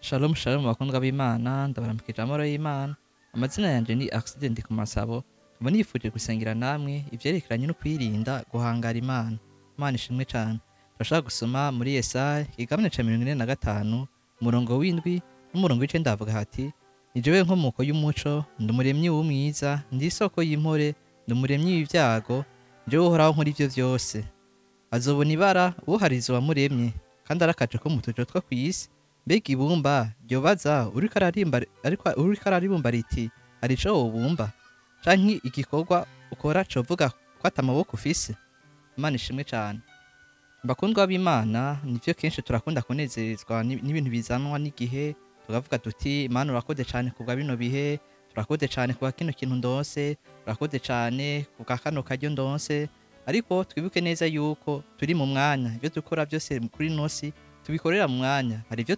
Shalom shalom bakundwa b'Imana ndabaramukije amahoro y'Imana. Amazina yanje ni Accident ku Masabo. Nkaba nifuje gusengera namwe ivyerekeranye no kwirinda guhangara Imana. Imana ishimwe cane. Turashaka gusoma muri Yesaya igice ca 45 umurongo w'indwi n'umurongo w'icenda havuga hati: Ni jewe nkomoko y'umuco, ndi umuremyi w'umwiza, ndi isoko y'impore, ndi umuremyi w'ivyago, jewe uhoraho nkora ivyo vyose. Azobona ibara uwuhariza uwamuremye, kandi arakaje ko mu tujo two kw'isi. Mbega ibumba ryobaza uriko araribumba riti hari ico wobumba, canke igikorwa ukora covuga ko ata maboko ufise? Imana ishimwe cane. Bakundwa b'Imana, nivyo kenshi turakunda kunezerezwa n'ibintu bizanwa n'igihe, tukavuga tuti Imana urakoze cane kubwa bino bihe, turakoze cane kubwa kino kintu ndonse, urakoze cane kubwa kano karyo ndonse. Ariko twibuke neza yuko turi mu mwanya, ivyo dukora vyose kuri nosi tubikorera mu mwanya. Hari ivyo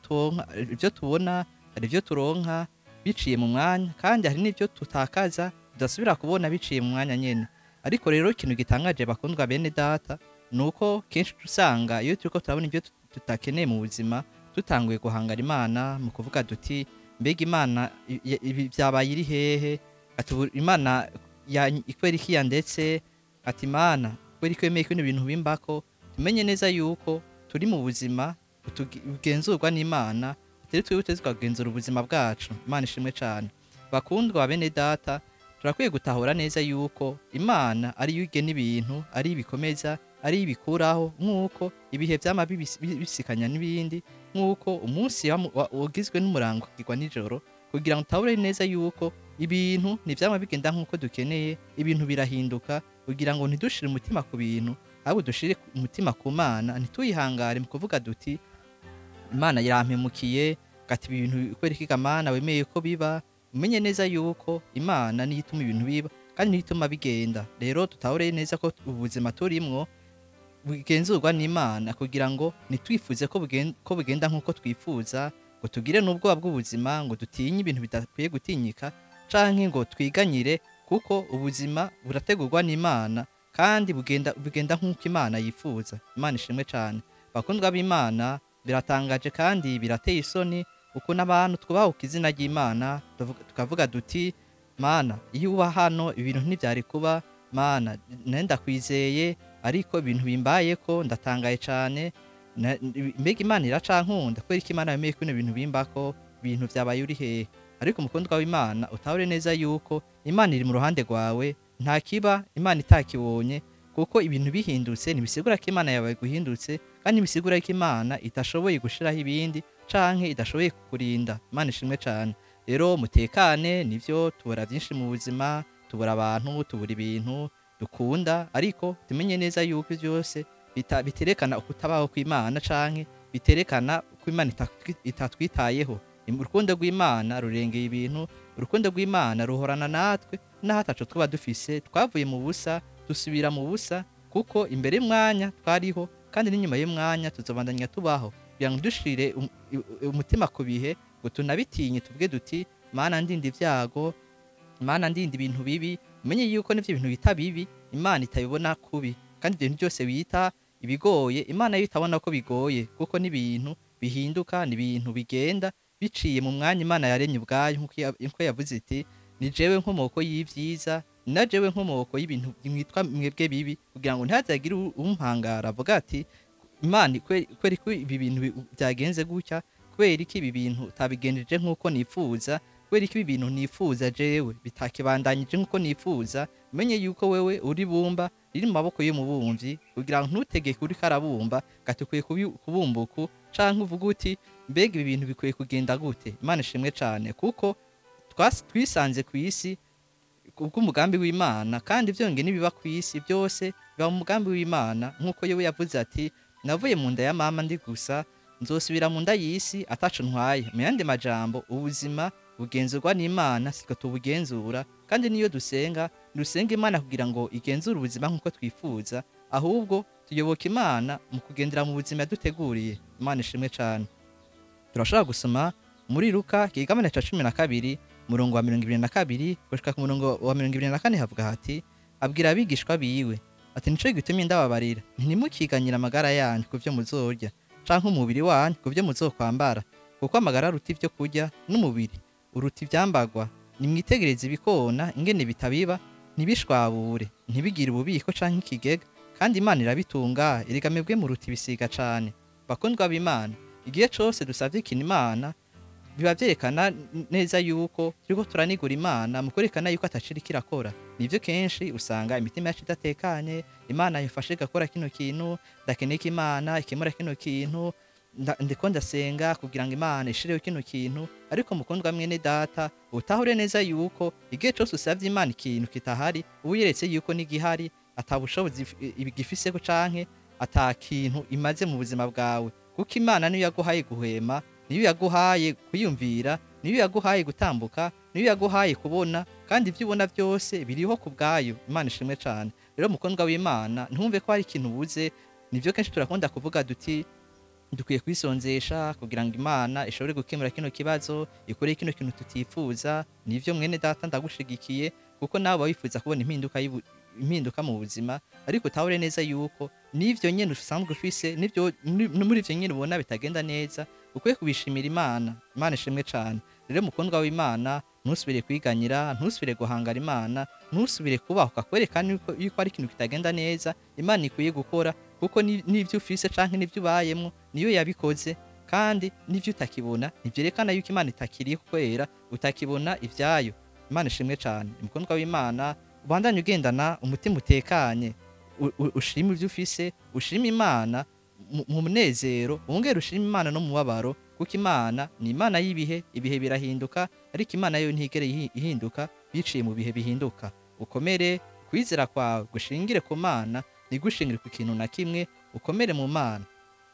tubona, hari ivyo turonka biciye mu mwanya, kandi hari n'ivyo tutakaza tudasubira kubona biciye mu mwanya nyene. Ariko rero ikintu gitangaje bakundwa bene data, nuko kenshi usanga iyo turiko turabona ivyo tutakeneye mu buzima, tutanguye guhangara Imana mu kuvuga duti mbega Imana vyabaye iri hehe? Ati Imana ikwera iki yandetse? Ati Imana kwera iki wemeye ko ibintu bimbako? Tumenye neza yuko turi mu buzima bugenzurwa n'Imana, rero twebwe tukagenzura ubuzima bwacu. Imana ishimwe cane. Bakundwa bene data, turakwiye gutahura neza yuko Imana ari yo igena ibintu, ari ibikomeza, ari ibikuraho, nk'uko ibihe vyama bisikanya n'ibindi, nk'uko umunsi wagizwe n'umurango ukagirwa n'ijoro, kugira ngo utahure neza yuko ibintu ntivyama bigenda nk'uko dukeneye. Ibintu birahinduka, kugira ngo ntidushire umutima ku bintu, ahubwo dushire umutima ku Mana, ntituyihangare mu kuvuga duti Imana yarampemukiye, gati ibintu kwera iki Mana wemeye ko biba. Umenye neza yuko Imana niyo ituma ibintu biba, kandi niyo ituma bigenda. Rero tutahure neza ko ubuzima turimwo bugenzurwa n'Imana, kugira ngo nitwifuze ko bugenda nk'uko twifuza, ngo tugire n'ubwoba bw'ubuzima, ngo dutinye ibintu bidakwiye gutinyika, canke ngo twiganyire, kuko ubuzima burategurwa n'Imana, kandi bugenda nk'uko Imana yifuza. Imana ishimwe cane. Bakundwa b'Imana, biratangaje kandi birateye isoni uko n'abantu twubahuka izina ry'Imana, tukavuga duti Mana iyo uba hano ibintu ntivyari kuba. Mana ndakwizeye, ariko ibintu bimbayeko ndatangaye cane. Mbega Imana iracankunda kubera ko Imana yemeye ko ibintu bimbako, ibintu vyabaye uri hehe? Ariko mukundwa w'Imana, utahure neza yuko Imana iri mu ruhande rwawe, nta kiba Imana itakibonye, kuko ibintu bihindutse ntibisigura ko Imana yabaye guhindutse, kandi ntibisigura ko Imana itashoboye gushiraho ibindi, canke idashoboye kukurinda. Imana ishimwe cane. Rero mutekane, nivyo tubura vyinshi mu buzima, tubura abantu, tubura ibintu dukunda, ariko tumenye neza yuko vyose biterekana ukutabaho kw'Imana, canke biterekana ko Imana itatwitayeho. Urukundo rw'Imana rurengeye ibintu, urukundo rw'Imana ruhorana natwe, naho ataco twaba dufise. Twavuye mu busa dusubira mu busa, kuko imbere y'umwanya twariho, kandi n'inyuma y'umwanya tuzobandanya tubaho, kugira ngo dushire umutima ku bihe, ngo tunabitinye tuvuge duti Mana ndinda ivyago, Mana ndinda ibintu bibi. Umenye yuko n'ivyo bintu bita bibi Imana itabibona kubi, kandi ibintu byose bita ibigoye Imana yo itabona ko bigoye, kuko n'ibintu bihinduka, n'ibintu bigenda biciye mu mwanya Imana yaremye ubwayo, nkuko yavuze iti ni jewe nkomoko y'ivyiza, na jewe nkomoko y'ibintu mwitwa mwebwe bibi, kugira ngo ntihazagire umpangara avuga ati Imana kweri ko ibi bintu byagenze gutya, kweri ko ibi bintu utabigendeje nk'uko nifuza, kweri ko ibi bintu nifuza jewe bitakibandanyije nk'uko nifuza. Umenye yuko wewe uri bumba riri mu maboko y'umubumvyi, kugira ngo ntutegeke uriko arabumba gatukwiye kubumbuku, canke uvuga uti mbega ibi bintu bikwiye kugenda gute. Imana ishimwe cane, kuko twisanze ku isi kubw'umugambi w'Imana, kandi vyonge nibiba ku isi byose biba mu mugambi w'Imana, nk'uko yewe yavuze ati navuye mu nda ya mama ndi gusa, nzosubira mu nda y'isi ataco ntwaye. Mu yandi majambo, ubuzima bugenzurwa n'Imana, sitwe tubugenzura. Kandi niyo dusenga Imana kugira ngo igenzure ubuzima nk'uko twifuza, ahubwo tuyoboka Imana mu kugendera mu buzima yaduteguriye. Imana ishimwe cane. Turashobora gusoma muri Luka igice ca 12 umurongo wa 22 gushika ku murongo wa 24 havuga hati: Abwira abigishwa biwe ati nico gitumye ndababarira, ntimukiganyira amagara yanyu ku vyo muzorya, canke umubiri wanyu ku vyo muzokwambara. kuko amagara aruta ivyo kurya n'umubiri uruta ivyambagwa. Nimwitegereze ibikona ingene bitabiba ntibishwabure ntibigire ububiko canke ikigega, kandi Imana irabitunga. Erega mwebwe muruta ibisiga cane. Bakundwa b'Imana, igihe cose dusavye ikintu Imana biba vyerekana neza yuko turiko turanigura Imana mu kwerekana yuko ataciriko irakora. Nivyo kenshi usanga imitima yacu idatekanye, Imana yafashe igakora kino kintu, ndakeneye ko Imana ikemura kino kintu, ndiko ndasenga kugira ngo Imana ishireho kino kintu. Ariko mukundwa mwene data, utahure neza yuko igihe cose usavye Imana ikintu kitahari, ubu yeretse yuko n'igihari atabushobozi igifiseko canke ata kintu imaze mu buzima bwawe. Kuko Imana niyo yaguhaye guhema, niyo yaguhaye kwiyumvira, niyo yaguhaye gutambuka, niyo yaguhaye kubona, kandi ivyo ubona vyose biriho ku bwayo. Imana ishimwe cane. Rero mukundwa w'Imana, ntumve ko hari ikintu ubuze. Nivyo kenshi turakunda kuvuga duti dukwiye kwisonzesha kugira ngo Imana ishobore gukemura kino kibazo, ikore kino kintu tutifuza. Nivyo mwene data ndagushigikiye, kuko nawe wifuza kubona impinduka mu buzima, ariko utahure neza yuko nivyo nyene usanzwe ufise nivyo muri ivyo nyene ubona bitagenda neza, ukwiye kubishimira Imana. Imana ishimwe cane. Rero mukundwa w'Imana, ntusubire kwiganyira, ntusubire guhangara Imana, ntusubire kubahuka kwerekana yuko ari ikintu kitagenda neza Imana ikwiye gukora, kuko n'ivyo ufise canke n'ivyo ubayemwo niyo yabikoze, kandi n'ivyo utakibona ntivyerekana yuko Imana itakiriho kwera utakibona ivyayo. Imana ishimwe cane. Mukundwa w'Imana, ubandanye ugendana umutima utekanye, ushima ivyo ufise, ushima Imana mu munezero, wongere ushima Imana no mu mubabaro, kuko Imana ni Imana y'ibihe. Ibihe birahinduka, ariko Imana yo ntigere ihinduka biciye mu bihe bihinduka. Ukomere, kwizera kwawe gushingire ku Mana, ntigushingire ku kintu na kimwe, ukomere mu Mana.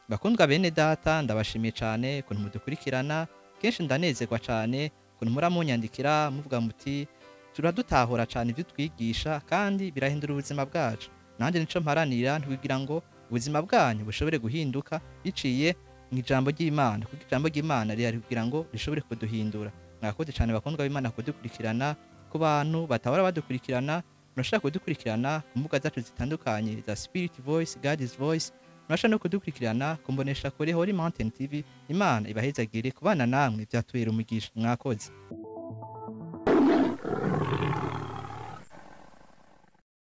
Bakundwa bene data, ndabashimiye cane ukuntu mudukurikirana. Kenshi ndanezerwa cane ukuntu muramunyandikira muvuga muti turadutahura cane ivyo twigisha, kandi birahindura ubuzima bwacu. Nanje nico mparanira, kugira ngo ubuzima bwanyu bushobore guhinduka biciye mw'ijambo ry'Imana, kuko ijambo ry'Imana rihari kugira ngo rishobore kuduhindura. Mwakoze cane bakundwa b'Imana kudukurikirana. Ku bantu batahora badukurikirana, murashaka kudukurikirana ku mbuga zacu zitandukanye za Spirit Voice, God's Voice. Murashaka no kudukurikirana ku mbonesha kure Holy Mountain TV. Imana ibahezagire kubana namwe, vyatubera umugisha. Mwakoze.